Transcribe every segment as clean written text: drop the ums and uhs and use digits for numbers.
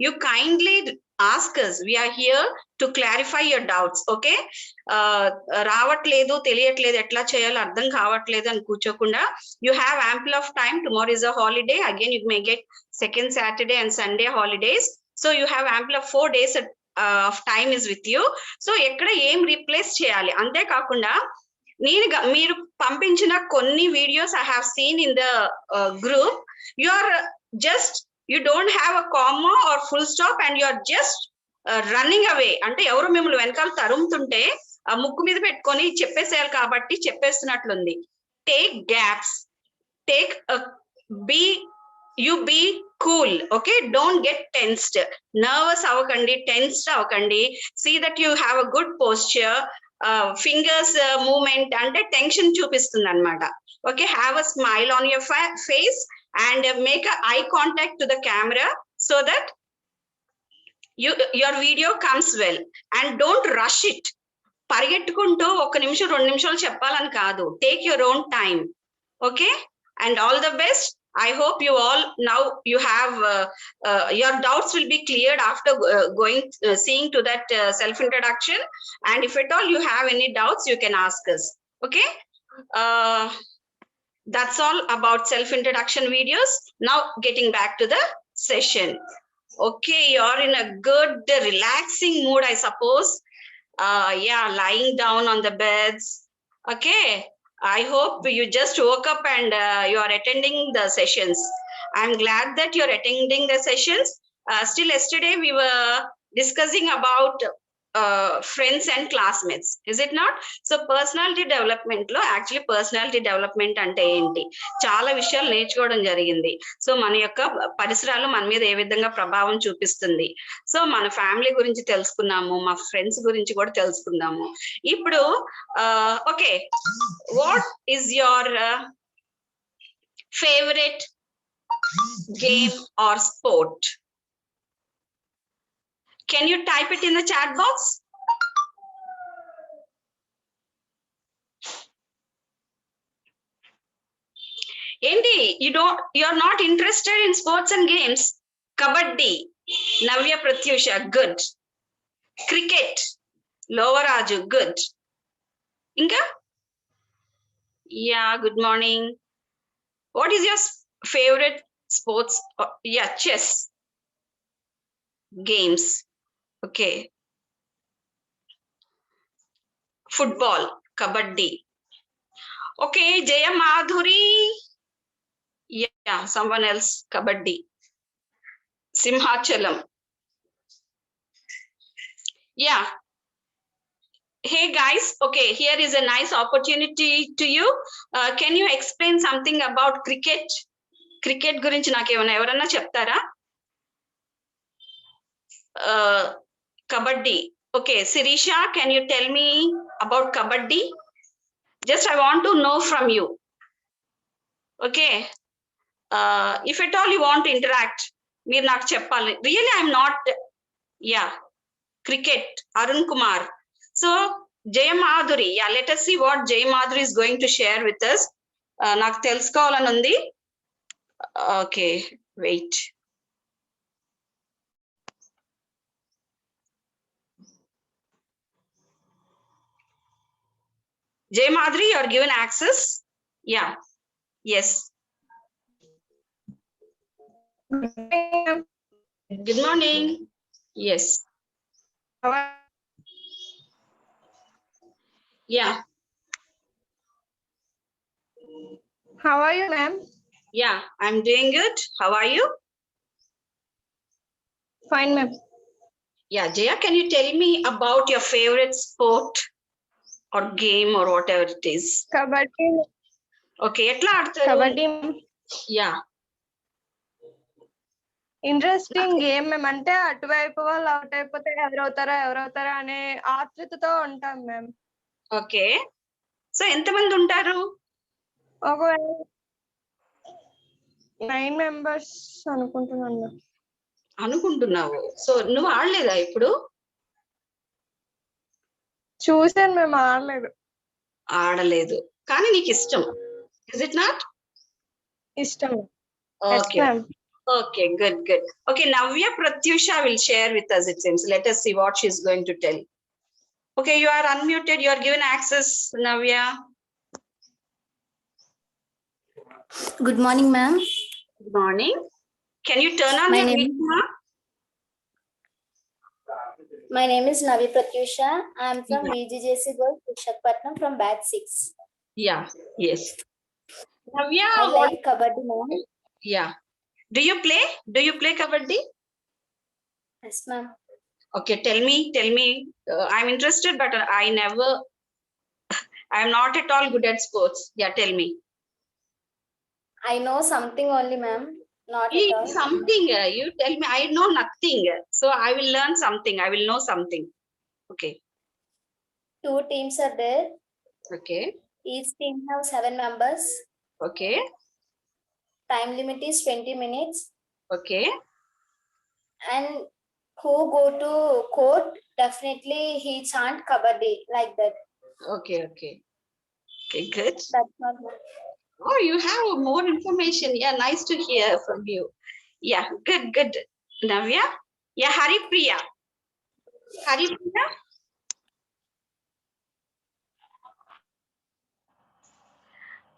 you kindly ask us. We are here to clarify your doubts. Okay, రావట్లేదు తెలియట్లేదు ఎట్లా చేయాలో అర్థం కావట్లేదు అని కూర్చోకుండా, you have ample of time. Tomorrow is a holiday again. You may get second Saturday and Sunday holidays, so you have ample of 4 days of time is with you. So ఎక్కడ ఏం రీప్లేస్ చేయాలి, అంతే కాకుండా మీరు పంపించిన కొన్ని videos I have seen in the group. You are just, you don't have a comma or full stop and you are just running away. అంటే ఎవరు మిమ్మల్ని వెనకాల తరుముతుంటే ఆ ముక్కు మీద పెట్టుకొని చెప్పేసేయాలి కాబట్టి చెప్పేస్తున్నట్లుంది. Take gaps, take be cool. Okay, don't get tensed. Nervous అవ్వకండి, టెన్స్డ్ అవ్వకండి. See that you have a good posture. Fingers movement అంటే టెన్షన్ చూపిస్తుంది అనమాట. Okay, have a smile on your face and make a eye contact to the camera so that your video comes well, and don't rush it. పరిగెట్టుకుంటూ 1 నిమిషం 2 నిమిషాలు చెప్పాలని కాదు. Take your own time. Okay, and all the best. I hope you all now you have your doubts will be cleared after seeing to that self introduction, and if at all you have any doubts you can ask us. Okay, that's all about self introduction videos. Now getting back to the session. Okay, you're in a good relaxing mood, I suppose. Yeah, lying down on the beds. Okay, I hope you just woke up and you are attending the sessions. I'm glad that you're attending the sessions. Still yesterday we were discussing about friends and classmates, is it not? So personality development lo actually personality development ante enti chaala vishayalu నేర్చుకోవడం జరిగింది. So మన యొక్క పరిసరాలు మన మీద ఏ విధంగా ప్రభావం చూపిస్తుంది. సో మన ఫ్యామిలీ గురించి తెలుసుకున్నాము, మా ఫ్రెండ్స్ గురించి కూడా తెలుసుకున్నాము. ఇప్పుడు okay, what is your favourite game or sport? Can you type it in the chat box? Endi, you're not interested in sports and games? Kabaddi, Navya Pratyusha, good. Cricket, Lovaraju, good. Inga? Yeah, good morning. What is your favorite sports? Yeah, chess. Games. Okay, football, kabaddi. Okay, Jaya Madhuri. Yeah, someone else, kabaddi. Simhachalam. Yeah. Hey guys, okay, here is a nice opportunity to you. Can you explain something about cricket? Cricket gurinchi nakemana evaranna cheptara? Kabaddi. Okay, Sirisha, can you tell me about kabaddi? Just I want to know from you. Okay, if at all you want to interact, meer naaku cheppali. Really, I'm not. Yeah, cricket, Arun Kumar. So Jaya Madhuri, yeah, let us see what Jaya Madhuri is going to share with us. Naaku telusukovalani undi. Okay, wait. Jay Madhuri, you are given access. Yeah. Yes. Good morning. Yes. Yeah. How are you, ma'am? Yeah, I'm doing good. How are you? Fine, ma'am. Yeah, Jaya, can you tell me about your favorite sport or game or whatever it is? Kabaddi. Okay, etla aadtaru? Kabaddi. Yeah. Interesting game మేమంటే అటువైపు వాళ్ళు out అయిపోతే ఎవరవుతారా అనే ఆతృతతో ఉంటాం మేము. Okay, so ఎంతమంది ఉంటారు? ఒక 9 members అనుకుంటున్నాను. అనుకుంటున్నావు? సో నువ్వు ఆడలేదా ఇప్పుడు? చూసాను, మేము ఆడలేదు కానీ నీకు ఇష్టం, ఇస్ ఇట్ నాట్? ఇష్టం. Okay, Okay, good, good. Okay, Navya Pratyusha will share with us, it seems. Let us see what she's going to tell. Okay, you are unmuted. You are given access, Navya. Good morning, ma'am. Good morning. Can you turn on My your name- video, ma'am? My name is Navi Pratyusha. I am from Yeah. VGJC Girls, Vishakhapatnam from batch 6. Yeah, yes. Navya, I what? like kabaddi, ma'am. Yeah. Do you play? Do you play kabaddi? Yes, ma'am. Okay, tell me. I'm interested, but I'm not at all good at sports. Yeah, tell me. I know something only, ma'am. Not at all. Something, you tell me. I know nothing. So I will learn something. I will know something. Okay. 2 teams are there. Okay. Each team have 7 members. Okay. Time limit is 20 minutes. Okay. And who go to court, definitely he chant kabaddi like that. Okay. Okay. Okay, good. That's all, ma'am. Oh, you have more information. Yeah, nice to hear from you. Yeah, good, good. Navya? Yeah, Haripriya. Haripriya?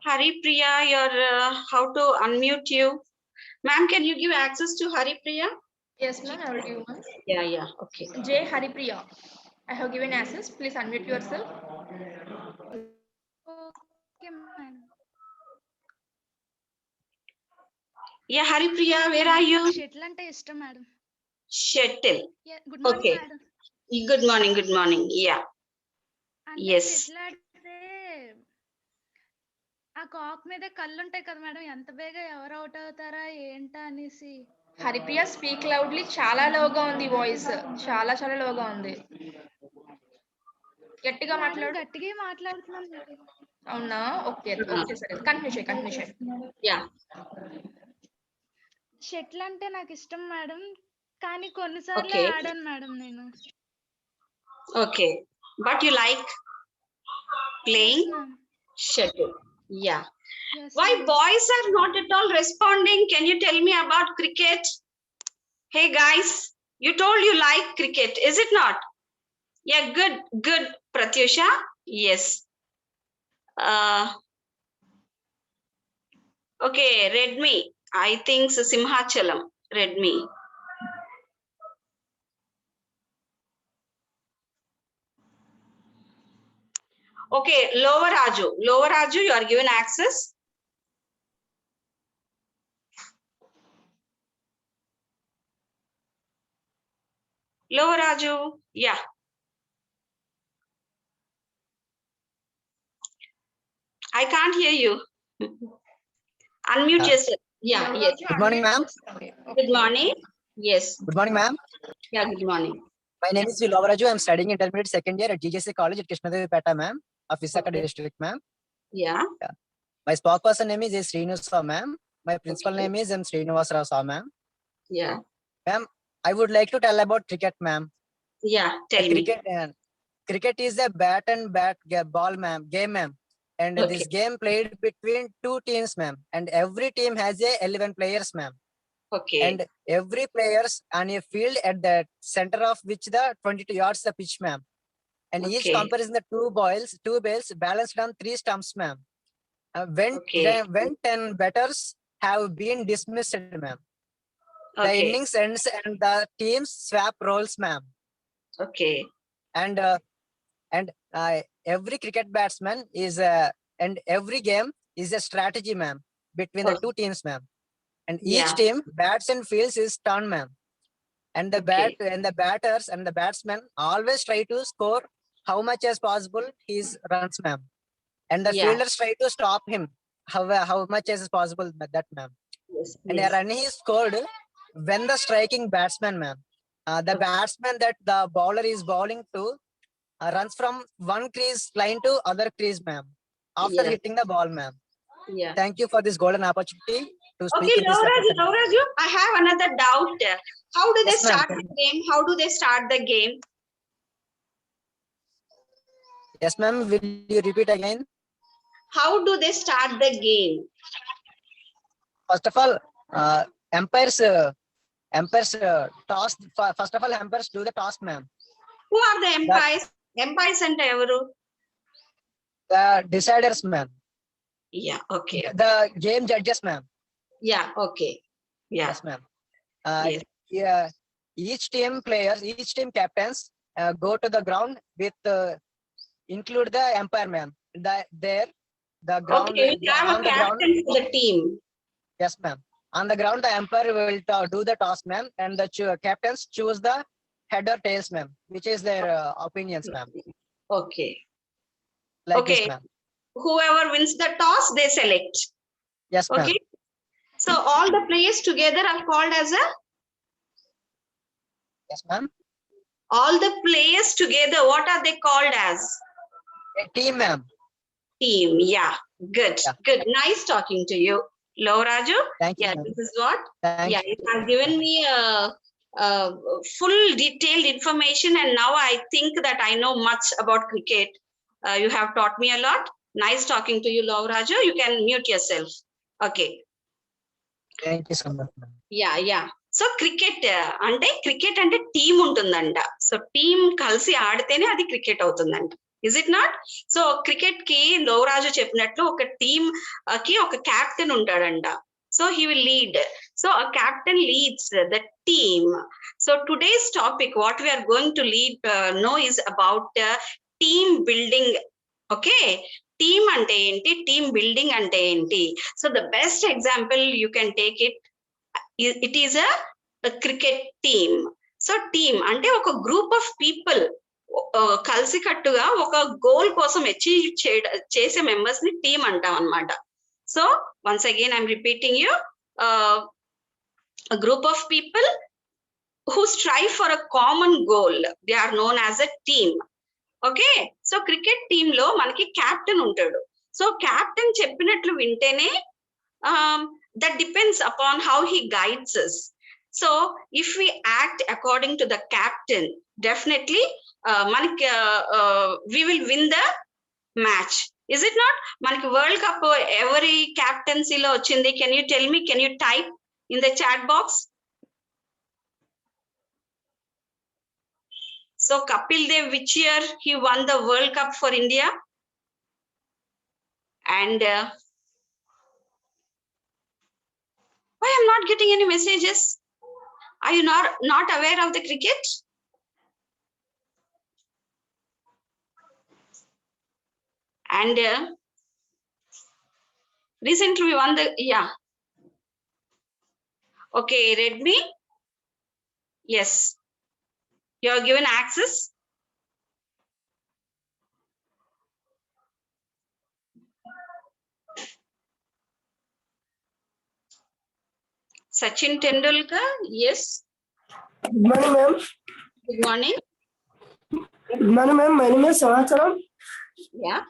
Haripriya, how to unmute you? Ma'am, can you give access to Haripriya? Yes, ma'am, I will give one. Yeah, yeah, okay. J. Haripriya. I have given access. Please unmute yourself. Okay, madam. Yeah, Haripriya, where are you? Shuttle అంటే ఇష్టం madam. Shuttle. Good morning Okay. Madam. Good morning. Yeah. అంటే Yes. Shuttle ఆడితే ఆ కాక్ మీద కళ్ళు ఉంటాయి కదా madam, ఎంత బేగా ఎవరు అవుట్ అవుతారా ఏంటా అనేసి. Haripriya speak loudly. చాలా లోగా ఉంది వాయిస్. చాలా చాలా లోగా ఉంది. గట్టిగా మేడం మాట్లాడు. గట్టిగా మాట్లాడుతున్నాను మేడం. అవునా? ఓకే ఓకే సరే. కంటిన్యూ చేయి. Yeah. షటిల్ అంటే నాకు ఇష్టం మేడం, కానీ కొన్నిసార్లు Okay. ఆడాను మేడం నేను. Okay. But you like playing Yes, ma'am. shuttle? Yeah. Yes, Why ma'am. boys are not at all responding? Can you tell me about cricket? Hey guys, you told you like cricket, is it not? Yeah, good, Pratyusha. Yes. Okay, Redmi. I think Simhachalam. Redmi. Okay, Lower Raju, you are given access. Lower Raju, yeah. I can't hear you. Unmute yourself. Yeah, yes. Good morning, ma'am. Good morning. Yes. Good morning, ma'am. Yeah, good morning. My name is Lovaraju. I'm studying intermediate second year at GJC College at Krishnadevipeta, ma'am, of Visakha Okay. district, ma'am. Yeah. My spokesperson name is A. Srinivasa, ma'am. My principal Okay. name is M. Srinivasa Rao, ma'am. Yeah. I would like to tell about cricket, ma'am. Yeah. Tell me. Cricket is a bat and ball, ma'am, game, ma'am. And Okay. this game played between 2 teams, ma'am. And every team has 11 players, ma'am. Okay. And every players on a field at the center of which the 22 yards the pitch, ma'am. And each Okay. comparison the two balls balanced on 3 stumps, ma'am. Okay. When 10 batters have been dismissed, ma'am, the Okay. innings ends and the teams swap roles, ma'am. Okay. And every cricket batsman is and every game is a strategy, ma'am, between the Okay. two teams, ma'am. And each Yeah. team bats and fields is turn, ma'am. And the batters and the batsmen always try to score how much as possible his runs, ma'am. And the Yeah. fielders try to stop him how much as possible, that, ma'am. Yes. And a Yes. run is scored when the striking batsman, ma'am, the Okay. batsman that the bowler is bowling to runs from one crease line to other crease, ma'am, after Yeah. hitting the ball, ma'am. Yeah. Thank you for this golden opportunity to speak Okay, in this record. Lauraju, I have another doubt. How do they Yes, ma'am. start the game? How do they start the game? Yes, ma'am. Will you repeat again? How do they start the game? First of all, Umpires toss. First of all, umpires do the toss, ma'am. Who are the empires? Empires and evaru? The deciders, ma'am. Yeah, okay. The game judges, ma'am. Yeah, okay. Yeah. Yes, ma'am. Yes. Yeah. Each team players, each team captains go to the ground with include the umpire, ma'am. The ground. Okay, you have on a the ground. captain for the team. Yes, ma'am. On the ground, the umpire will do the toss, ma'am, and the captains choose the head or tails, ma'am, which is their opinions, ma'am. Okay. Like Okay. this, ma'am. Whoever wins the toss, they select. Yes, ma'am. Okay. So all the players together are called as a. Yes, ma'am. All the players together, what are they called as? A team, ma'am. Team. Yeah. Good. Yeah. Good. Nice talking to you, Lovraju. Thank you, Yeah. ma'am. This is what. Thank Yeah. you. It has given me a full detailed information, and now I think that I know much about cricket. You have taught me a lot. Nice talking to you, Lovraju. You can mute yourself. Okay. Thank you so much, ma'am. Yeah so cricket అంటే team ఉంటుందంట. So team కలిసి ఆడితేనే అది cricket అవుతుందంట. Is it not? So cricket కి లోవరాజు చెప్పినట్లు ఒక team కి ఒక క్యాప్టెన్ ఉంటాడంట. So he will lead. So a captain leads the team. So today's topic what we are going to know is about team building. Okay, team అంటే ఏంటి, team building అంటే ఏంటి? So the best example you can take it is a cricket team. So team అంటే ఒక group of people కలిసికట్టుగా ఒక goal కోసం achieve చేసే మెంబర్స్ ని టీమ్ అంటాం అన్నమాట. So once again I'm repeating you, a group of people who strive for a common goal, they are known as a team. Okay, so cricket team లో మనకి captain ఉంటాడు. So captain చెప్పినట్లు వింటేనే that depends upon how he guides us. So if we act according to the captain, definitely we will win the match. Is it not? Manaki World Cup every captaincy lo ochindi. Can you tell me, can you type in the chat box? So Kapil Dev, which year he won the World Cup for India? And why I'm not getting any messages? Are you not aware of the cricket? And recently we won the, yeah. Okay, Redmi. Yes. You are given access. Sachin Tendulkar, yes. Good morning, ma'am. Good morning. Good morning, ma'am. My name is Savacharam. Yeah.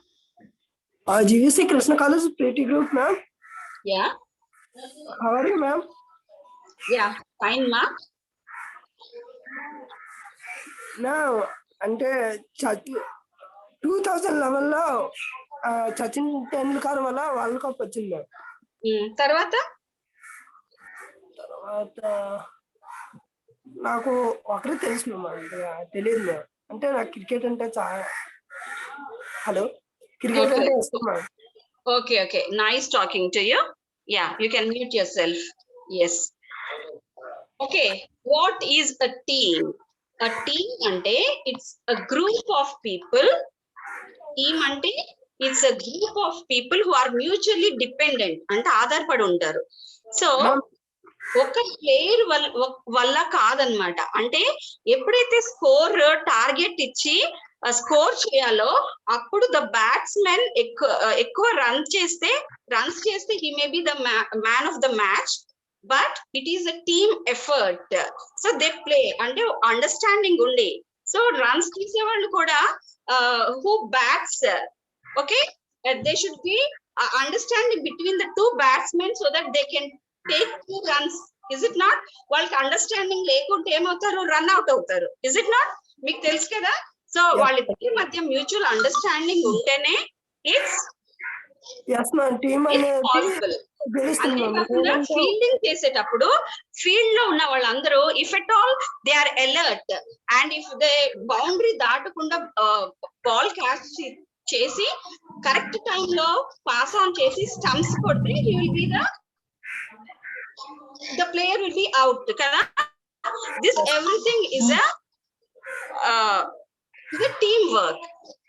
GVC Krishna College Pretty Group, ma'am. Yeah. How are you, ma'am? Yeah. Fine, ma. Now, అంటే 2011 లో సచిన్ టెండూల్కర్ వల్ల world cup వచ్చింది ma'am. తర్వాత నాకు ఒకరే తెలుసు ma'am, అంటే తెలియదు మ్యామ్. అంటే నాకు క్రికెట్ అంటే చాలా క్రికెట్ అంటే ఇష్టం ma'am. Okay, okay. Nice talking to you. Yeah, you can mute yourself. Yes. Okay, what is a team? A team ante it's a group of people. Team ante it's a group of people who are mutually dependent. అంటే ఆధారపడి ఉంటారు. So ఒక player వల్ల కాదనమాట. అంటే ఎప్పుడైతే score target ఇచ్చి score చేయాలో అప్పుడు ద బ్యాట్స్మెన్ ఎక్కువ రన్స్ చేస్తే he may be the man of the match. But it is a team effort. So they play అంటే అండర్స్టాండింగ్ ఉండి. సో రన్స్ తీసే వాళ్ళు కూడా who bats, okay, they should be understanding between the two batsmen so that they can take 2 runs. Is it not? వాళ్ళకి understanding లేకుంటే ఏమవుతారు, run out అవుతారు. Is it not? మీకు తెలుసు కదా. సో వాళ్ళిద్దరి మధ్య మ్యూచువల్ అండర్స్టాండింగ్ ఉంటేనే it's yes ma'am team it's అనేది పాసిబుల్. గెలుస్తుంది మ్యామ్. అంతేకాకుండా లేదంటే ఫీల్డింగ్ చేసేటప్పుడు ఫీల్డ్ లో ఉన్న వాళ్ళందరూ if at all they are alert and if they boundary దాటకుండా బాల్ క్యాచ్ చేసి కరెక్ట్ టైం లో పాస్ ఆన్ చేసి స్టంప్స్ కొడితే he will be the player will be out కదా. This everything is a team work.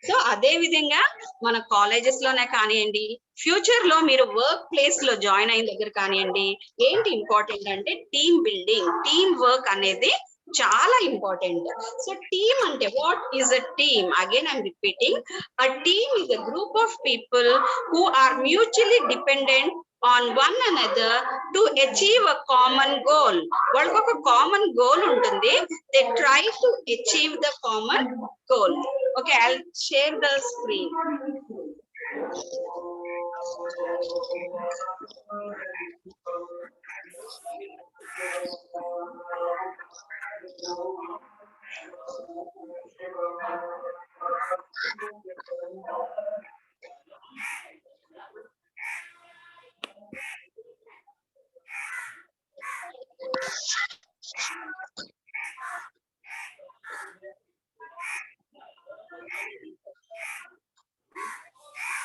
So అదే విధంగా మన colleges లోనే కానివ్వండి, ఫ్యూచర్ లో మీరు వర్క్ ప్లేస్ లో జాయిన్ అయిన దగ్గర కానివ్వండి, ఏంటి ఇంపార్టెంట్ అంటే టీమ్ బిల్డింగ్, టీమ్ వర్క్ అనేది చాలా ఇంపార్టెంట్. సో టీమ్ అంటే what is a team? Again I'm repeating, a team is a group of people who are mutually dependent on one another to achieve a common goal. వాళ్ళకి ఒక common goal ఉంటుంది. They try to achieve the common goal. Okay, I'll share the screen.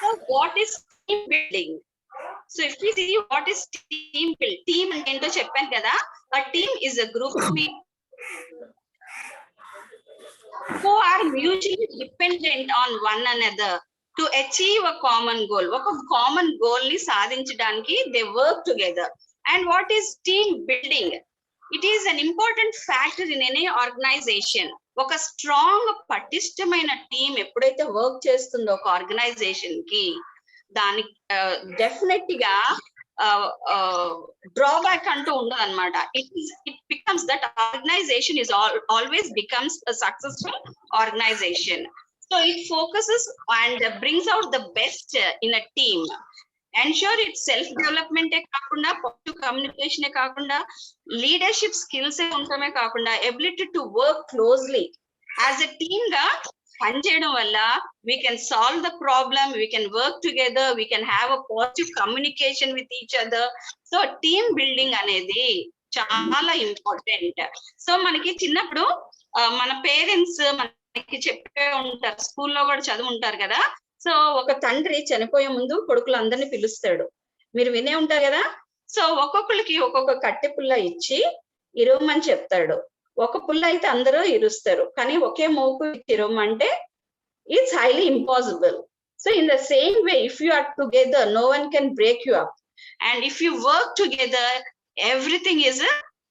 So what is team building? So if we see what is team build, team అంటే ఏంటో చెప్పాను కదా. A team is a group of people who are mutually dependent on one another to achieve a common goal. ఒక common goal ని సాధించడానికి they work together. And what is team building? It is an important factor in any organization. ఒక strong పటిష్టమైన team ఎప్పుడైతే work చేస్తుందో ఒక organisation కి, దానికి డెఫినెట్ గా డ్రాబ్యాక్ అంటూ ఉండదు అనమాట. It becomes that organization is always becomes a successful organization. So it focuses and brings out the best in a team. Ensure itself డెవలప్మెంటే కాకుండా, పాజిటివ్ కమ్యూనికేషనే కాకుండా, లీడర్షిప్ స్కిల్స్ ఉండటమే కాకుండా, ability to work closely as a team గా పనిచేయడం వల్ల we can solve the problem, we can work together, we can have a positive communication with each other. So team building అనేది చాలా important. So మనకి చిన్నప్పుడు మన పేరెంట్స్ మనకి చెప్పే ఉంటారు, స్కూల్లో కూడా చదువు ఉంటారు కదా. సో ఒక తండ్రి చనిపోయే ముందు కొడుకులందరినీ పిలుస్తాడు, మీరు వినే ఉంటారు కదా. సో ఒక్కొక్కరికి ఒక్కొక్క కట్టె పుల్ల ఇచ్చి ఇరవమని చెప్తాడు. ఒక పుల్ల అయితే అందరూ ఇరుస్తారు, కానీ ఒకే మోపు ఇరవమంటే it's highly impossible. So in the same way, if you are together, no one can break you up. And if you work together, everything is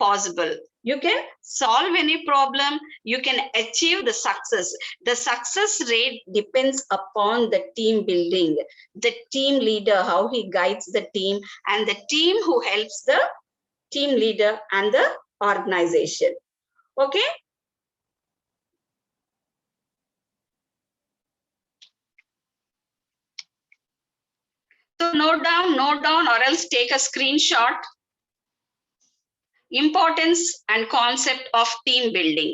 possible. You can solve any problem, you can achieve the success. The success rate depends upon the team building, the team leader, how he guides the team, and the team who helps the team leader and the organization. Okay. So note down or else take a screenshot. Importance and concept of team building.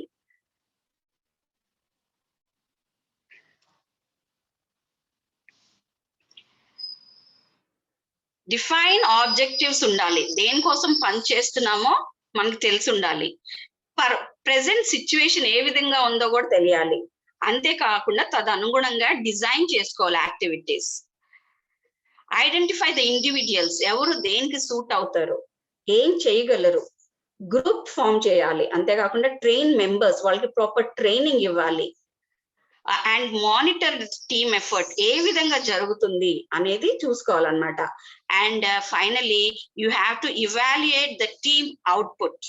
Define objectives ఉండాలి. దేనికోసం పని చేస్తున్నామో మనకు తెలిసి ఉండాలి. Present situation ఏ విధంగా ఉందో కూడా తెలియాలి. అంతేకాకుండా తదనుగుణంగా డిజైన్ చేసుకోవాలి యాక్టివిటీస్. ఐడెంటిఫై ద ఇండివిజువల్స్, ఎవరు దేనికి సూట్ అవుతారు, ఏం చేయగలరు, గ్రూప్ ఫామ్ చేయాలి. అంతేకాకుండా ట్రైన్ మెంబర్స్, వాళ్ళకి ప్రాపర్ ట్రైనింగ్ ఇవ్వాలి. అండ్ మానిటర్ టీమ్ ఎఫర్ట్ ఏ విధంగా జరుగుతుంది అనేది చూసుకోవాలన్నమాట. And finally you have to evaluate the team output.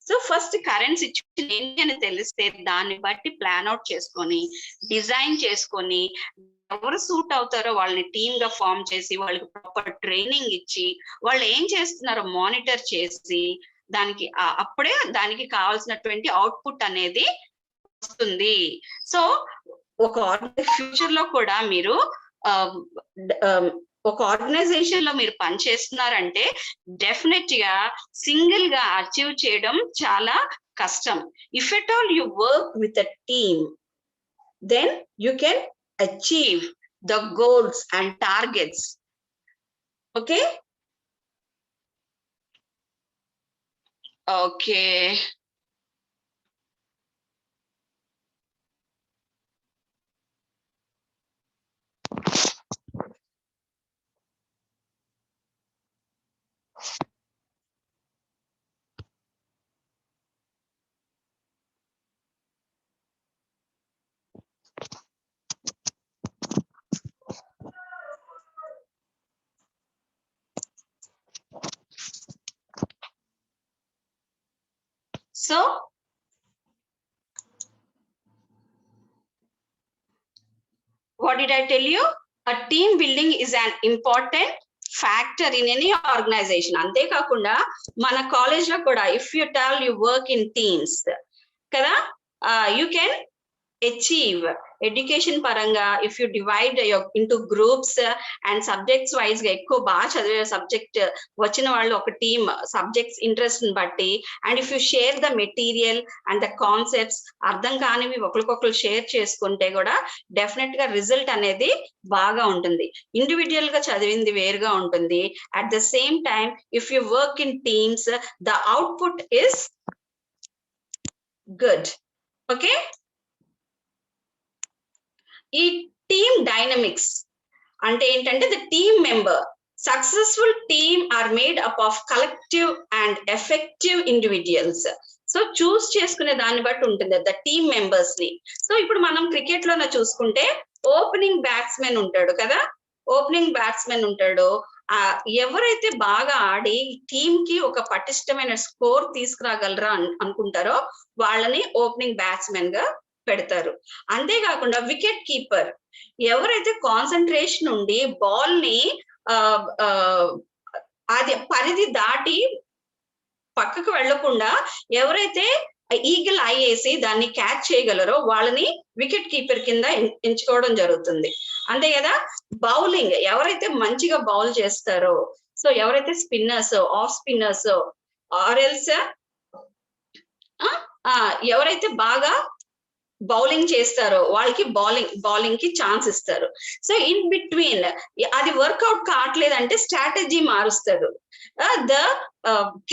So first current situation ఏంటి అని తెలిస్తే దాన్ని బట్టి ప్లాన్ అవుట్ చేసుకొని, డిజైన్ చేసుకొని, ఎవరు సూట్ అవుతారో వాళ్ళని టీమ్ గా ఫామ్ చేసి, వాళ్ళకి ప్రాపర్ ట్రైనింగ్ ఇచ్చి, వాళ్ళు ఏం చేస్తున్నారో మానిటర్ చేసి, దానికి అప్పుడే దానికి కావాల్సినటువంటి అవుట్పుట్ అనేది వస్తుంది. సో ఒక ఫ్యూచర్ లో కూడా మీరు ఒక ఆర్గనైజేషన్ లో మీరు పనిచేస్తున్నారంటే డెఫినెట్ గా సింగిల్ గా అచీవ్ చేయడం చాలా కష్టం. If at all you work with a team, then you can achieve the goals and targets Okay. Okay. So, what did I tell you? A team building is an important factor in any organization. Ante kakunda mana college lo kuda, if you tell you work in teams kada, you can achieve education paranga. If you divide into groups and subjects wise ga ekko baa chadive subject vachina vallu oka team subjects interest ni batti, and if you share the material and the concepts ardham kaanivi okalokakalu share cheskunte kuda definite ga result anedi baga untundi. Individual ga chadivindi veruga untundi. At the same time, if you work in teams, the output is good. Okay. ఈ team dynamics అంటే ఏంటంటే the team member successful team are made up of collective and effective individuals. So choose చేసుకునే దాన్ని బట్టి ఉంటుంది the team members ని. So ఇప్పుడు మనం క్రికెట్ లోనే చూసుకుంటే ఓపెనింగ్ బ్యాట్స్మెన్ ఉంటాడు కదా, ఓపెనింగ్ బ్యాట్స్మెన్ ఉంటాడు. ఎవరైతే బాగా ఆడి టీమ్ కి ఒక పటిష్టమైన స్కోర్ తీసుకురాగలరా అనుకుంటారో వాళ్ళని ఓపెనింగ్ బ్యాట్స్మెన్ గా పెడతారు. అంతేకాకుండా వికెట్ కీపర్ ఎవరైతే కాన్సన్ట్రేషన్ ఉండి బాల్ ని అది పరిధి దాటి పక్కకు వెళ్లకుండా ఎవరైతే ఈగిల్ ఐ వేసి దాన్ని క్యాచ్ చేయగలరో వాళ్ళని వికెట్ కీపర్ కింద ఎంచుకోవడం జరుగుతుంది. అంతే కదా. బౌలింగ్ ఎవరైతే మంచిగా బౌల్ చేస్తారో, సో ఎవరైతే స్పిన్నర్స్ ఆఫ్ స్పిన్నర్స్ ఆర్ఎల్స్ ఎవరైతే బాగా బౌలింగ్ చేస్తారో వాళ్ళకి బౌలింగ్ కి ఛాన్స్ ఇస్తారు. సో ఇన్ బిట్వీన్ అది వర్కౌట్ కావట్లేదంటే స్ట్రాటజీ మారుస్తాడు. The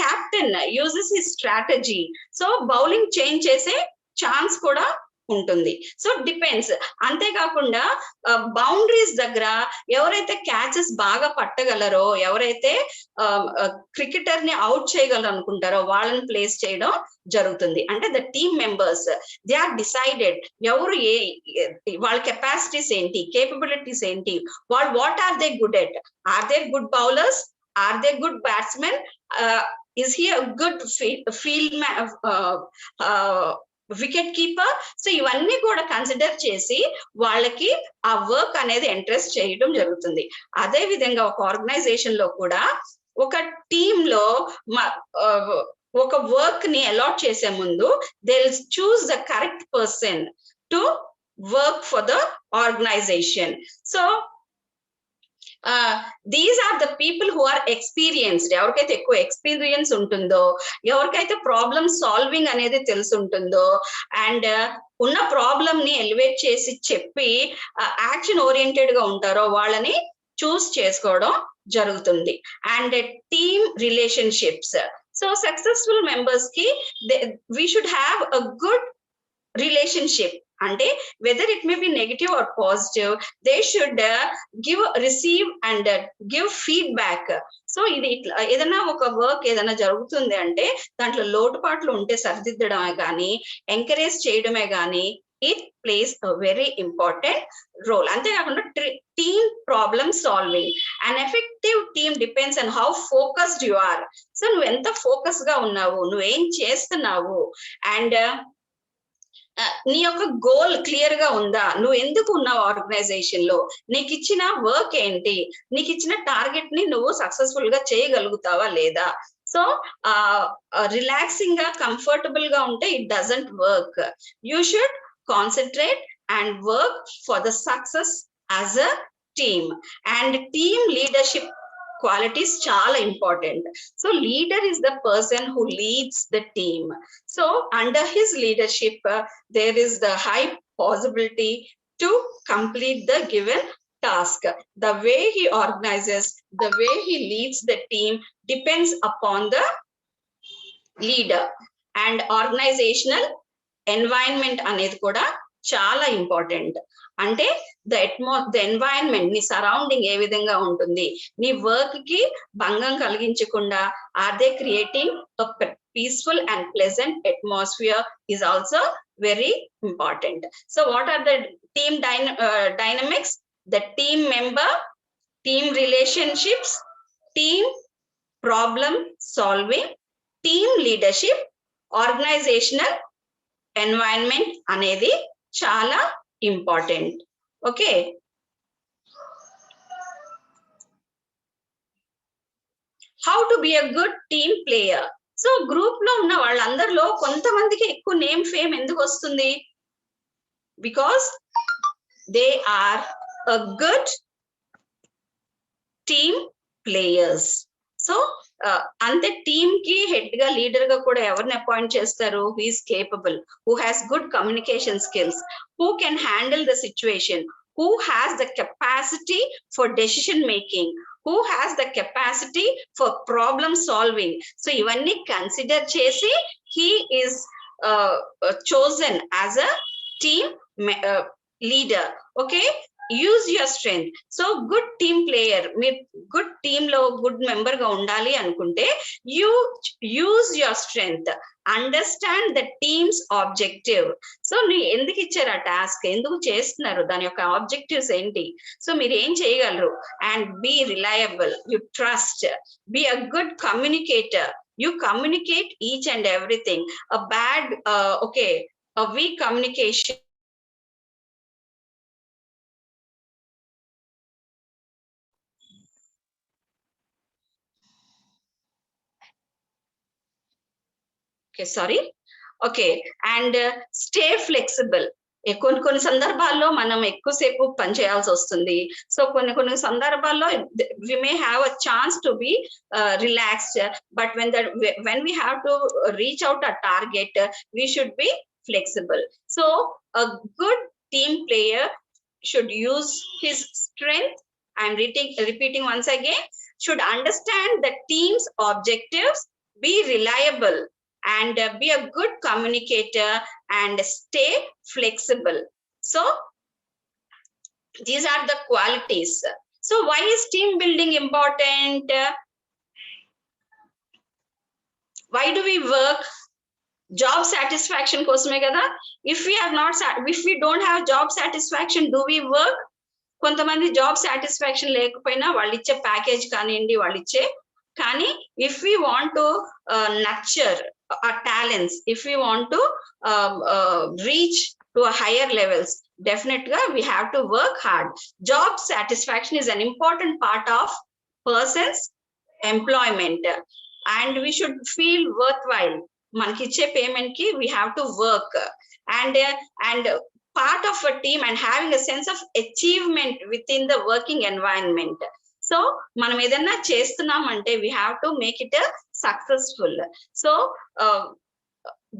captain uses his strategy. So bowling change చేసే ఛాన్స్ కూడా ఉంటుంది. So depends. అంతేకాకుండా బౌండరీస్ దగ్గర ఎవరైతే క్యాచెస్ బాగా పట్టగలరో, ఎవరైతే క్రికెటర్ ని అవుట్ చేయగలరు అనుకుంటారో వాళ్ళని ప్లేస్ చేయడం జరుగుతుంది. అంటే the team members they are decided ఎవరు వాళ్ళ కెపాసిటీస్ ఏంటి, కేపబిలిటీస్ ఏంటి, వాళ్ళు what are they good at. Are they good bowlers, are they good batsmen, is he a good field wicket keeper. So ఇవన్నీ కూడా కన్సిడర్ చేసి వాళ్ళకి ఆ వర్క్ అనేది ఇంట్రెస్ట్ చేయడం జరుగుతుంది. అదే విధంగా ఒక ఆర్గనైజేషన్ లో కూడా ఒక టీమ్ లో ఒక వర్క్ ని అలాట్ చేసే ముందు they will choose the correct person to work for the organization. So these are the people who are experienced. ఎవరికైతే ఎక్కువ ఎక్స్పీరియన్స్ ఉంటుందో, ఎవరికైతే ప్రాబ్లమ్ సాల్వింగ్ అనేది తెలిసి ఉంటుందో, అండ్ ఉన్న ప్రాబ్లమ్ ని ఎలివేట్ చేసి చెప్పి యాక్షన్ ఓరియంటెడ్ గా ఉంటారో వాళ్ళని చూస్ చేసుకోవడం జరుగుతుంది. And team relationships. So successful members కి we should have a good relationship. అంటే whether it may be negative or positive, they should receive and give feedback. So ఇది ఇట్లా ఏదైనా ఒక వర్క్ ఏదైనా జరుగుతుంది అంటే దాంట్లో లోటుపాట్లు ఉంటే సరిదిద్దడమే కానీ, ఎంకరేజ్ చేయడమే కానీ, it plays a very important role. అంతేకాకుండా team problem solving. An effective team depends on how focused you are. So నువ్వు ఎంత ఫోకస్ గా ఉన్నావు, నువ్వేం చేస్తున్నావు, అండ్ నీ యొక్క గోల్ క్లియర్ గా ఉందా, నువ్వు ఎందుకు ఉన్నావు ఆర్గనైజేషన్ లో, నీకు ఇచ్చిన వర్క్ ఏంటి, నీకు ఇచ్చిన టార్గెట్ ని నువ్వు సక్సెస్ఫుల్ గా చేయగలుగుతావా లేదా. సో రిలాక్సింగ్ గా కంఫర్టబుల్ గా ఉంటే it doesn't work. You should concentrate and work for the success as a team. And team leadership qualities chala important. So leader is the person who leads the team. So under his leadership there is the high possibility to complete the given task. The way he organizes, the way he leads the team depends upon the leader. And organizational environment అనేది కూడా చాలా important. అంటే the environment, నీ surrounding ఏ విధంగా ఉంటుంది, నీ work కి భంగం కలిగించకుండా or they creating peaceful and pleasant atmosphere is also very important. So what are the team dynamics? The team member, team relationships, team problem solving, team leadership, organizational environment అనేది చాలా important. Okay, how to be a good team player. So group లో ఉన్న వాళ్ళందరిలో కొంతమందికి ఎక్కువ name fame ఎందుకు వస్తుంది? Because they are a good team players. So అంతే, టీమ్ కి హెడ్ గా లీడర్ గా కూడా ఎవరిని అపాయింట్ చేస్తారు? Who is capable, who has good communication skills, who can handle the situation, who has the capacity for decision making, who has the capacity for problem solving. So ivanni consider chesi he is chosen as a team leader. Okay, use your strength. So good team player, me good team lo good member ga undali anukunte, you use your strength, understand the team's objective. So nee enduku ichara task, enduku chestunaru, dani yokka objectives enti, so meer em cheyagalaru, and be reliable, you trust, be a good communicator, you communicate each and everything. A bad a weak communication sorry. Okay, and stay flexible. కొన్ని సందర్భాల్లో మనం ఎక్కువసేపు పని చేయాల్సి వస్తుంది. So కొన్ని సందర్భాల్లో we may have a chance to be relaxed, but when we have to reach out a target, we should be flexible. So a good team player should use his strength. I'm repeating once again, should understand the team's objectives, be reliable, and be a good communicator and stay flexible. So these are the qualities. So why is team building important? Why do we work? Job satisfaction kosame kada. If we don't have job satisfaction, do we work? కొంతమంది job satisfaction లేకపోయినా వాళ్ళు ఇచ్చే package కానివ్వండి, వాళ్ళు ఇచ్చే, కానీ if we want to nurture our talents, if we want to reach to a higher levels, definitely we have to work hard. Job satisfaction is an important part of person's employment, and we should feel worthwhile. మనకి ఇచ్చే payment కి we have to work, and part of a team and having a sense of achievement within the working environment. So మనం ఏదన్నా చేస్తున్నాం అంటే we have to make it a successful. So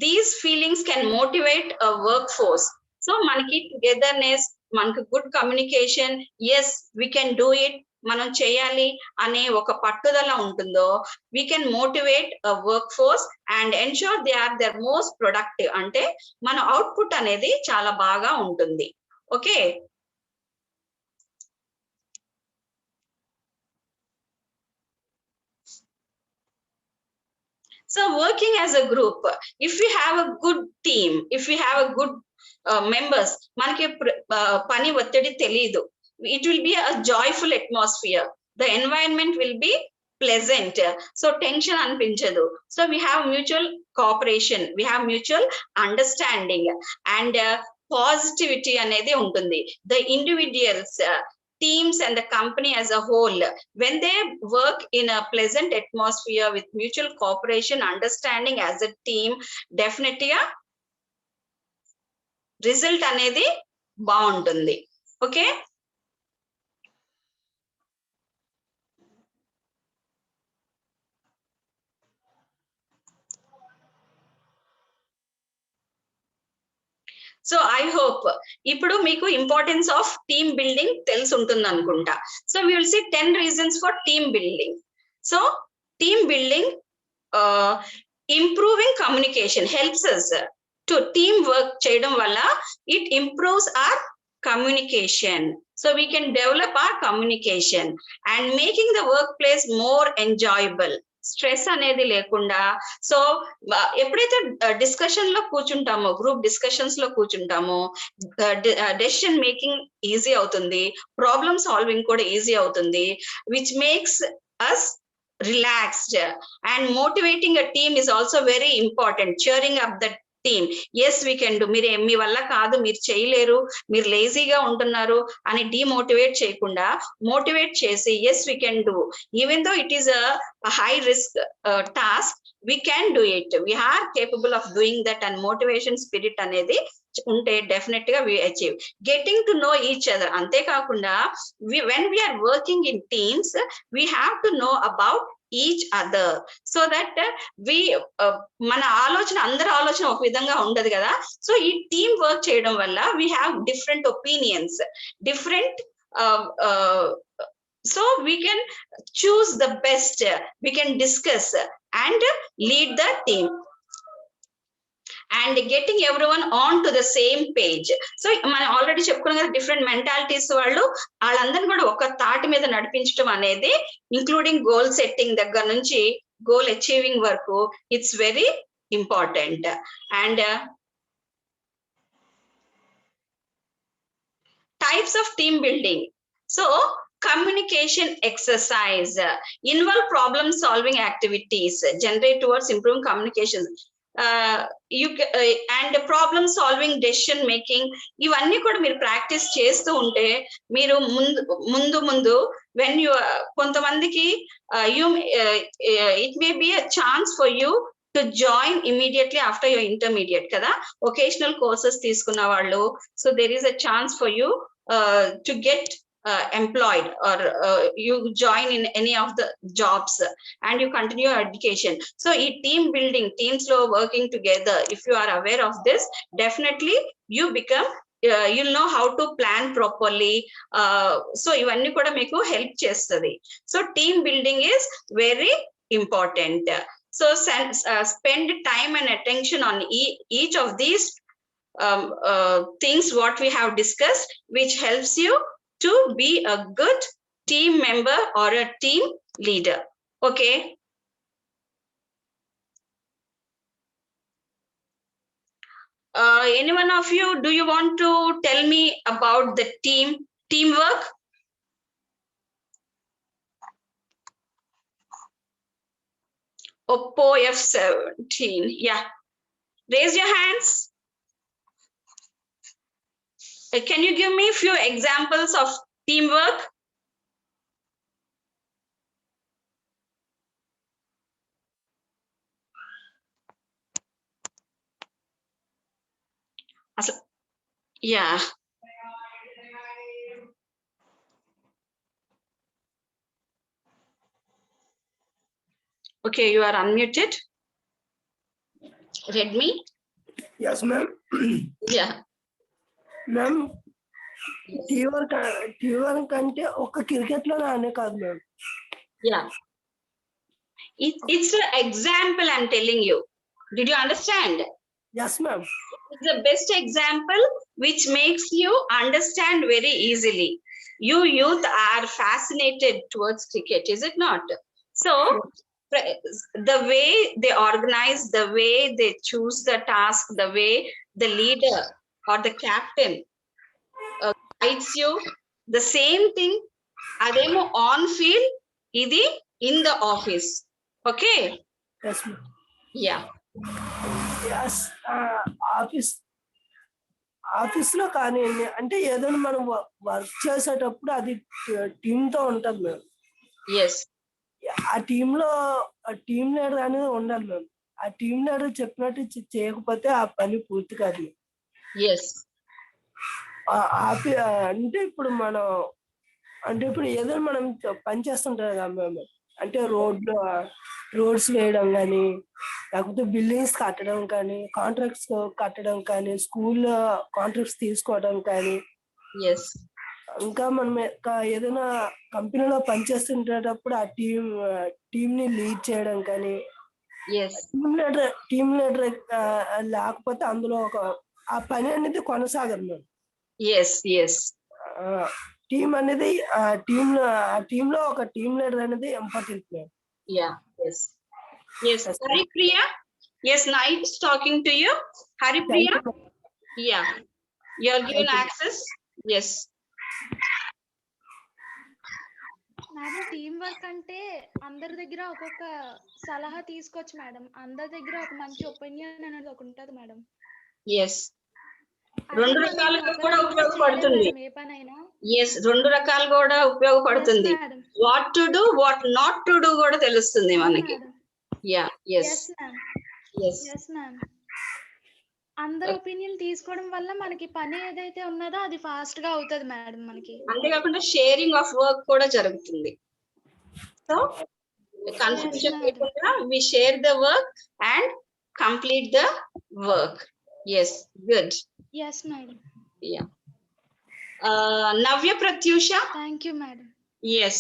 these feelings can motivate a workforce. So మనకి togetherness, మనకి good communication, yes we can do it, మనం చేయాలి అనే ఒక పట్టుదల ఉంటుందో, we can motivate a workforce and ensure they are their most productive. అంటే మన అవుట్పుట్ అనేది చాలా బాగా ఉంటుంది. Okay, so working as a group, if we have a good team, if we have a good members, మనకి పని ఒత్తిడి తెలియదు, it will be a joyful atmosphere, the environment will be pleasant, so tension అనిపించదు. So we have mutual cooperation, we have mutual understanding, and positivity అనేది ఉంటుంది. The individuals, teams and the company as a whole, when they work in a pleasant atmosphere with mutual cooperation, understanding as a team, definitely result అనేది బాగుంటుంది. Okay, so I hope ఇప్పుడు మీకు importance of team building తెలిసి ఉంటుంది అనుకుంటా. So we will see 10 reasons for team building. So team building improving communication helps us to team work చేయడం వల్ల it improves our communication. So we can develop our communication and making the workplace more enjoyable. Stress అనేది లేకుండా. So ఎప్పుడైతే discussion లో కూర్చుంటామో, group discussions లో కూర్చుంటామో, decision making easy అవుతుంది, problem solving కూడా ఈజీ అవుతుంది, which makes us relaxed. And motivating a team is also very important. Cheering up the team. Yes, we can do. మీరు మీ వల్ల కాదు, మీరు చేయలేరు, మీరు లేజీగా ఉంటున్నారు అని డిమోటివేట్ చేయకుండా మోటివేట్ చేసి yes we can do, even though it is a high risk task, we can do it, we are capable of doing that. And motivation spirit అనేది ఉంటే డెఫినెట్ గా we achieve. Getting to know each other. అంతేకాకుండా when we are working in teams, we have to know about each other so that మన ఆలోచన, అందరి ఆలోచన ఒక విధంగా ఉండదు కదా. సో ఈ టీమ్ వర్క్ చేయడం వల్ల we have different opinions, different so we can choose the best, we can discuss and lead the team. And getting everyone on to the same page. So మనం ఆల్రెడీ చెప్పుకున్నాం కదా, different mentalities వాళ్ళందరినీ కూడా ఒక తాటి మీద నడిపించడం అనేది, ఇంక్లూడింగ్ గోల్ సెట్టింగ్ దగ్గర నుంచి గోల్ అచీవింగ్ వరకు, it's very important. And types of team building. So communication exercise, involve problem solving activities, generate towards improving communication, and problem solving, decision making. ఇవన్నీ కూడా మీరు ప్రాక్టీస్ చేస్తూ ఉంటే మీరు ముందు when you కొంతమందికి it may be a chance for you to join immediately after your intermediate కదా, occasional courses తీసుకున్న వాళ్ళు. So there is a chance for you to get employed, or you join in any of the jobs and you continue your education. So in team building, teams lo working together, if you are aware of this, definitely you become you'll know how to plan properly. So ivanni kuda meeku help chestadi. So team building is very important. So spend time and attention on each of these things what we have discussed, which helps you to be a good team member or a team leader. Okay. Any one of you, do you want to tell me about the teamwork? Oppo F17. Yeah. Raise your hands. Can you give me a few examples of teamwork? Yeah. Okay, you are unmuted. Redmi? Yes, ma'am. Yeah. Ma'am teamwork అంటే ఒక cricket లో అనే కాదు ma'am. Yeah, it's an example I'm telling you. Did you understand? Yes, ma'am. It's the best example which makes you understand very easily. You youth are fascinated towards cricket, is it not? So the way they organize, the way they choose the task, the way the leader or the captain guides you, the same thing ademo on field, idi in the office. Okay. Yes, ma'am. Yeah. Yes. Office లో కానీ అంటే ఏదైనా మనం work చేసేటప్పుడు అది team తో ఉంటుంది ma'am. Yes. ఆ టీమ్ లీడర్ అనేది ఉండాలి మ్యామ్. ఆ టీమ్ లీడర్ చెప్పినట్టు చేయకపోతే ఆ పని పూర్తి కాదు. Yes. అంటే ఇప్పుడు ఏదైనా మనం పని చేస్తుంటాం కదా మ్యామ్, అంటే రోడ్స్ వేయడం కానీ లేకపోతే బిల్డింగ్స్ కట్టడం కానీ, కాంట్రాక్ట్స్ కట్టడం కానీ, స్కూల్ కాంట్రాక్ట్స్ తీసుకోవడం కానీ, yes, ఇంకా మనం ఏదైనా కంపెనీలో పనిచేస్తుంటేటప్పుడు ఆ టీమ్ ని లీడ్ చేయడం కానీ, yes, టీమ్ లీడర్ లేకపోతే అందులో ఆ పని అనేది కొనసాగదు మేడం. yes, yes, టీమ్ అనేది టీమ్ లో ఒక టీమ్ లీడర్ అనేది important madam. yeah, yes, yes. Haripriya, yes, nice talking to you. Haripriya, yeah, you are given access. Yes, madam team work అంటే అందరి దగ్గర ఒక్కొక్క సలహా తీసుకోవచ్చు మేడం. అందరి దగ్గర ఒక మంచి ఒపీనియన్ అనేది ఒక ఉంటది మేడం. yes, అది రెండు మనకి రకాలుగా ఒకరి కూడా వల్ల ఉపయోగపడుతుంది. చేయలేం మేడం ఏ పనైనా. yes, రెండు రకాలు కూడా ఉపయోగపడుతుంది. Yes, madam. What to do, what not to do కూడా తెలుస్తుంది మనకి. Madam. yeah, yes, Yes, ma'am. yes, Yes, ma'am. అందరి ఒపీనియన్ తీసుకోవడం వల్ల మనకి పని ఏదైతే ఉన్నదో అది ఫాస్ట్ గా అవుతుంది మేడం మనకి. అంతేకాకుండా షేరింగ్ ఆఫ్ వర్క్ కూడా జరుగుతుంది. సో కన్ఫ్యూజన్ లేకుండా we share the work and complete the work. yes, good. Yes, madam. yeah, Navya Pratyusha, Thank you, madam. yes,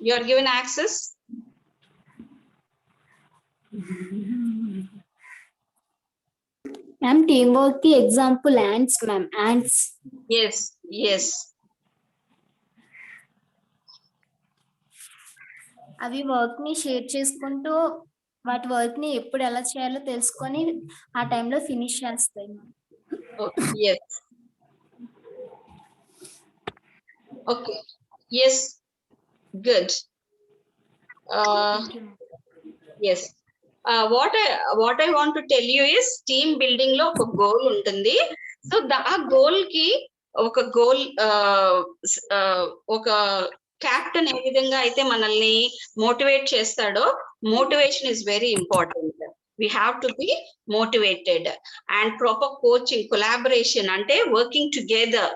you are given access. Ma'am, teamwork ki example ants, ma'am, ants. yes, yes, అవి work ని share చేసుకుంటూ వాటి work ని ఎప్పుడు ఎలా చేయాలో తెలుసుకొని ఆ టైంలో ఫినిష్ చేస్తాయి. okay, yes, okay, yes, good. yes, what I want to tell you is team building లో ఒక గోల్ ఉంటుంది. సో ఆ గోల్ కి ఒక గోల్ ఒక క్యాప్టెన్ ఏ విధంగా అయితే మనల్ని మోటివేట్ చేస్తాడో, motivation is very important. we have to be motivated and proper coaching, collaboration అంటే working together.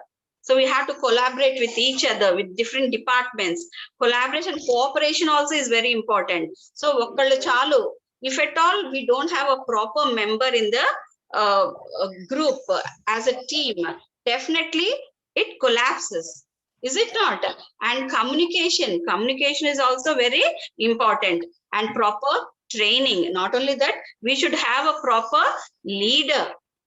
So we have to collaborate with each other, with different departments. Collaboration, cooperation also is very important. So ఒకళ్ళు చాలు. If at all we don't have a proper member in the group as a team, definitely it collapses. Is it not? And communication is also very important, and proper training. Not only that, we should have a proper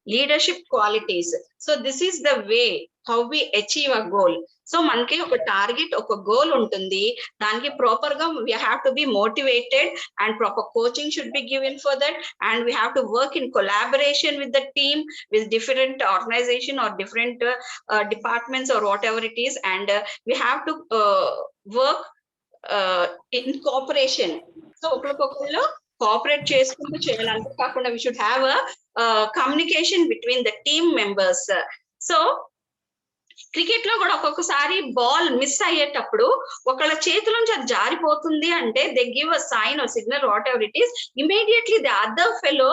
leadership qualities. So this is the way how we achieve a goal. So మనకి ఒక target, ఒక goal ఉంటుంది. దానికి proper గా we have to be motivated and proper coaching should be given for that, and we have to work in collaboration with the team, with different organization or different departments or whatever it is, and we have to work in cooperation. So ఒకరికొకరు cooperate చేసుకుంటూ చేయాలి. అంతే కాకుండా we should have a communication between the team members. So cricket లో కూడా ఒక్కొక్కసారి ball miss అయ్యేటప్పుడు ఒకళ్ళ చేతిలోంచి అది జారిపోతుంది అంటే they give a sign or signal, whatever it is, immediately the other fellow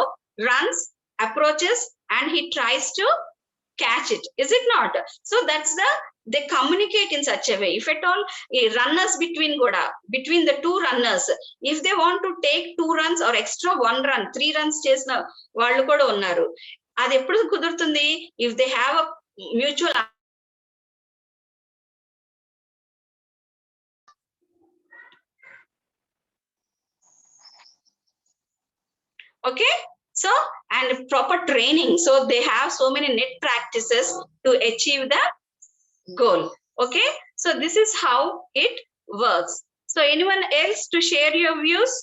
runs, approaches and he tries to catch it. Is it not? So that's they communicate in such a way. If at all runners between the two runners, if they want to take 2 runs or extra 1 run, 3 runs చేసిన వాళ్ళు కూడా ఉన్నారు. అది ఎప్పుడు కుదురుతుంది? If they have a mutual okay. So, and proper training. So they have so many net practices to achieve the goal. Okay. So this is how it works. So anyone else to share your views?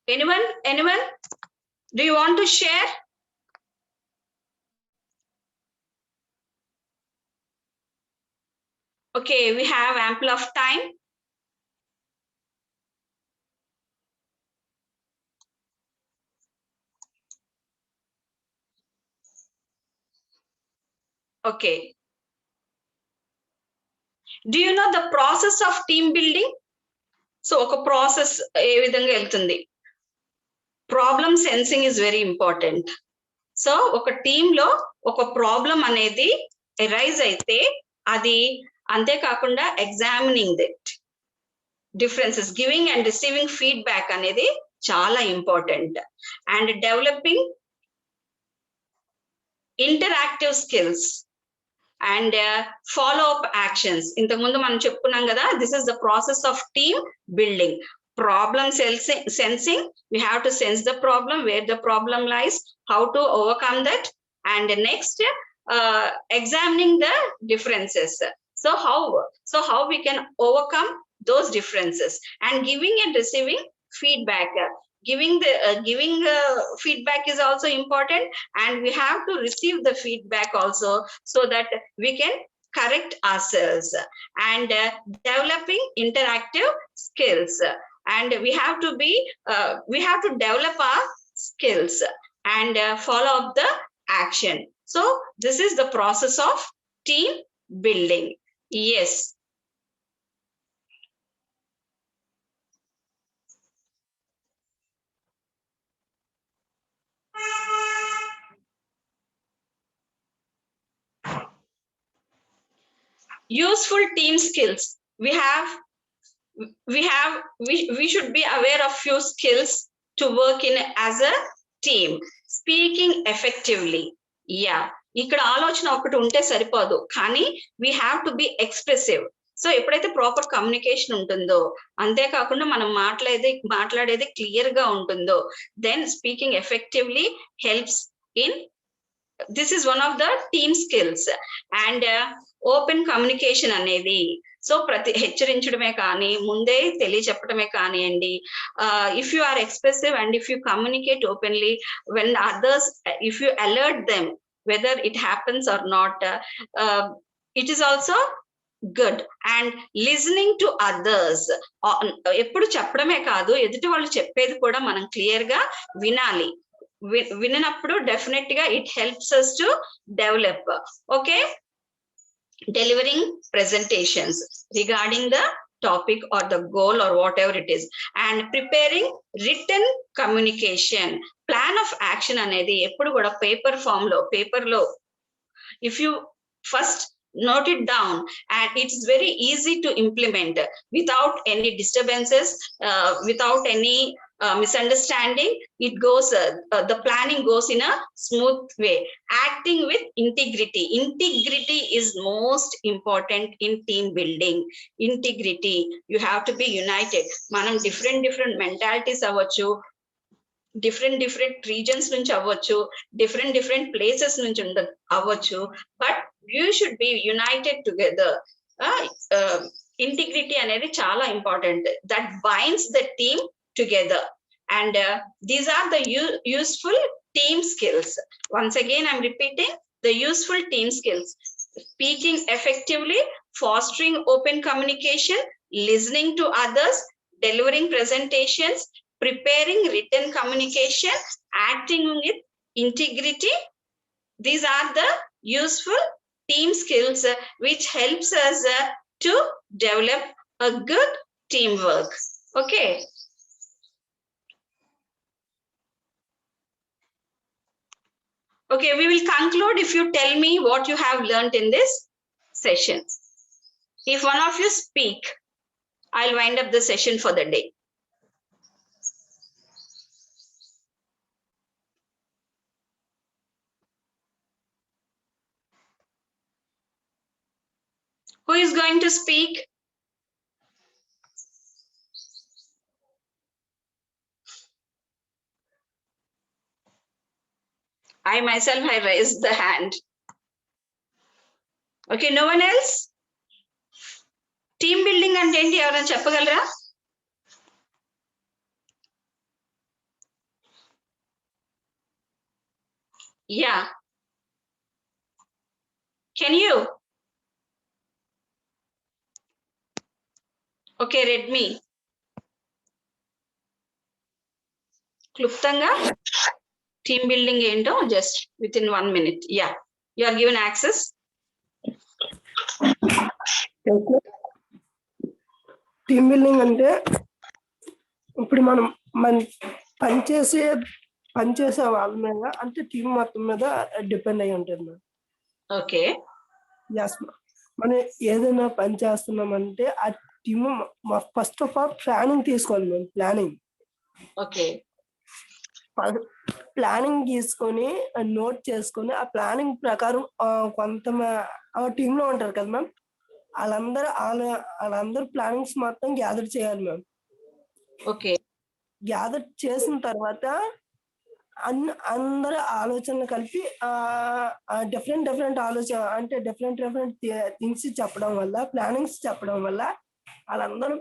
Anyone? Do you want to share? Okay, we have ample of time. Okay. Do you know the process of team building? So, oka process ఏ విధంగా వెళ్తుంది? Problem sensing is very important. So, ఒక team లో ఒక problem అనేది arise అయితే అది అంతేకాకుండా examining that differences, giving and receiving feedback అనేది చాలా important. And developing interactive skills and follow up actions. ఇంతకుముందు మనం చెప్పుకున్నాం కదా, this is the process of team building. Problem sensing, we have to sense the problem, where the problem lies, how to overcome that, and next examining the differences. So how we can overcome those differences, and giving and receiving feedback. Giving feedback is also important, and we have to receive the feedback also, so that we can correct ourselves. And developing interactive skills, and we have to develop our skills and follow up the action. So this is the process of team building. Yes. Useful team skills. We should be aware of few skills to work in as a team. Speaking effectively. Yeah, ఇక్కడ ఆలోచన ఒకటి ఉంటే సరిపోదు, కానీ we have to be expressive. So ఎప్పుడైతే proper communication ఉంటుందో, అంతేకాకుండా మనం మాట్లాడేది క్లియర్ గా ఉంటుందో, then speaking effectively helps in this is one of the team skills. And open communication అనేది, సో ప్రతి హెచ్చరించడమే కానీ ముందే తెలియచెప్పడమే కానివ్వండి, if you are expressive and if you communicate openly, when others, if you alert them whether it happens or not, it is also good. And listening to others, ఎప్పుడు చెప్పడమే కాదు, ఎదుటి వాళ్ళు చెప్పేది కూడా మనం క్లియర్ గా వినాలి. వినప్పుడు డెఫినెట్ గా it helps us to develop. Okay, delivering presentations regarding the topic or the goal or whatever it is, and preparing written communication. Plan of action అనేది ఎప్పుడు కూడా పేపర్ లో if you first note it down, and it's very easy to implement without any disturbances, without any misunderstanding. It goes, the planning goes in a smooth way. Acting with integrity. Integrity is most important in team building. Integrity, you have to be united. Manam different mentalities avvachu, different regions nunchi avvachu, different places nunchi avvachu, but you should be united together. Integrity anedi chala important, that binds the team together. And these are the useful team skills. Once again, I'm repeating the useful team skills: speaking effectively, fostering open communication, listening to others, delivering presentations, preparing written communication, acting with integrity. These are the useful team skills which helps us to develop a good teamwork. Okay. Okay, we will conclude if you tell me what you have learned in this session. If one of you speak, I'll wind up the session for the day. Who is going to speak? I myself, I raised the hand. Okay, no one else? Team building and enti evarana cheppagalra? Yeah. Can you? Okay, read me. Kluptanga team building ento just within 1 minute. Yeah, you are given access. Team building అంటే ఇప్పుడు మనం పనిచేసే వాళ్ళ మీద, అంటే team మొత్తం మీద depend అయి ఉంటుంది. Okay. Yes, ma'am. మనం ఏదైనా పని చేస్తున్నామంటే ఆ team first of all planning తీసుకోవాలి మ్యామ్. Okay. ప్లానింగ్ తీసుకొని నోట్ చేసుకొని ఆ ప్లానింగ్ ప్రకారం కొంత టీమ్ లో ఉంటారు కదా మ్యామ్, వాళ్ళందరూ ప్లానింగ్స్ మొత్తం గ్యాదర్ చేయాలి మ్యామ్. Okay. గ్యాదర్ చేసిన తర్వాత అందరి ఆలోచనలు కలిపి డిఫరెంట్ ఆలోచన అంటే డిఫరెంట్ థింగ్స్ చెప్పడం వల్ల, ప్లానింగ్స్ చెప్పడం వల్ల వాళ్ళందరూ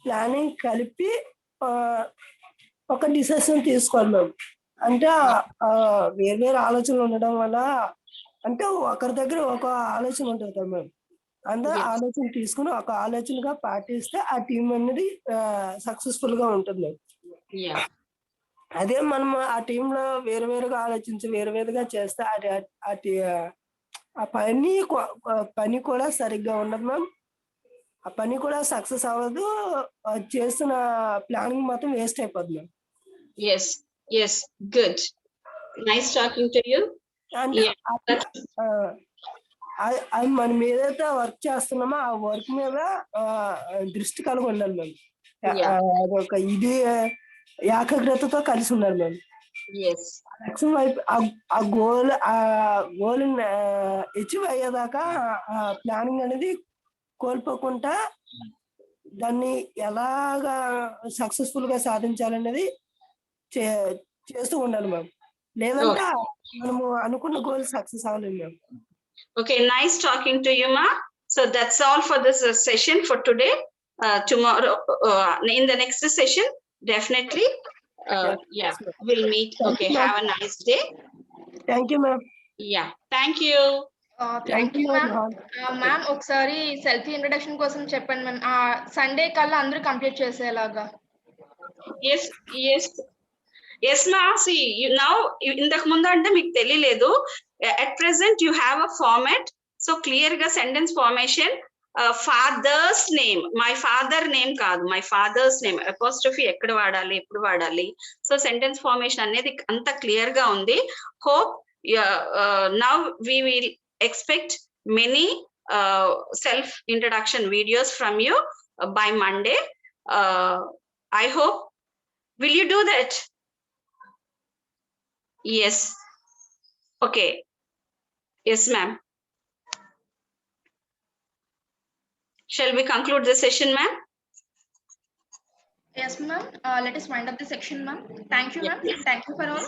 ప్లానింగ్ కలిపి ఒక డిసిషన్ తీసుకోవాలి మ్యామ్. అంటే వేరే ఆలోచనలు ఉండడం వల్ల అంటే ఒకరి దగ్గర ఒక ఆలోచన ఉంటుంది కదా మ్యామ్, అందరూ Yes. ఆలోచన తీసుకుని ఒక ఆలోచనగా పాటిస్తే ఆ టీం అనేది సక్సెస్ఫుల్ గా ఉంటుంది మ్యామ్. Yeah. అదే మనం ఆ టీంలో వేరువేరుగా ఆలోచించి వేరువేరుగా చేస్తే ఆ పని కూడా సరిగ్గా ఉండదు మ్యామ్. ఆ పని కూడా సక్సెస్ అవ్వదు, చేస్తున్న ప్లానింగ్ మాత్రం వేస్ట్ అయిపోద్ది ma'am. Yes, good. Nice talking to you. అంటే Yeah. అది మనం ఏదైతే వర్క్ చేస్తున్నామో ఆ వర్క్ మీద దృష్టి కలిగి ఉండాలి మ్యామ్. Yeah. అదొక ఇది ఏకాగ్రతతో కలిసి ఉండాలి మ్యామ్. Yes. లక్ష్యం వైపు ఆ గోల్ అచీవ్ అయ్యేదాకా ప్లానింగ్ అనేది కోల్పోకుండా దాన్ని ఎలాగా సక్సెస్ఫుల్ గా సాధించాలనేది చేస్తూ ఉండాలి మ్యామ్. లేదంటే మనము అనుకున్న గోల్ సక్సెస్ అవ్వలేము ma'am. Okay, nice talking to you, Ma. So that's all for this session for today. Tomorrow, in the next session, definitely, yeah, we'll meet. Okay, have a nice day. Thank you ma'am. Yeah, thank you. Thank you ma'am. Ma'am ఒకసారి selfie introduction కోసం చెప్పండి ma'am. Sunday కల్లా అందరూ complete చేసేలాగా. Yes, Ma. See, now ఇంతకు ముందు అంటే మీకు తెలియలేదు. At present, you have a format. So clear గా sentence formation. Father's name. My father name కాదు. My father's name. Apostrophe ఎక్కడ వాడాలి, ఎప్పుడు వాడాలి. So sentence formation అనేది అంత క్లియర్ గా ఉంది. Hope now we will expect many self introduction videos from you by Monday. I hope. Will you do that? Yes. Okay. Yes, ma'am. Shall we conclude the session, ma'am? Yes, ma'am. Let us wind up the section, ma'am. Thank you, ma'am. Thank you for all.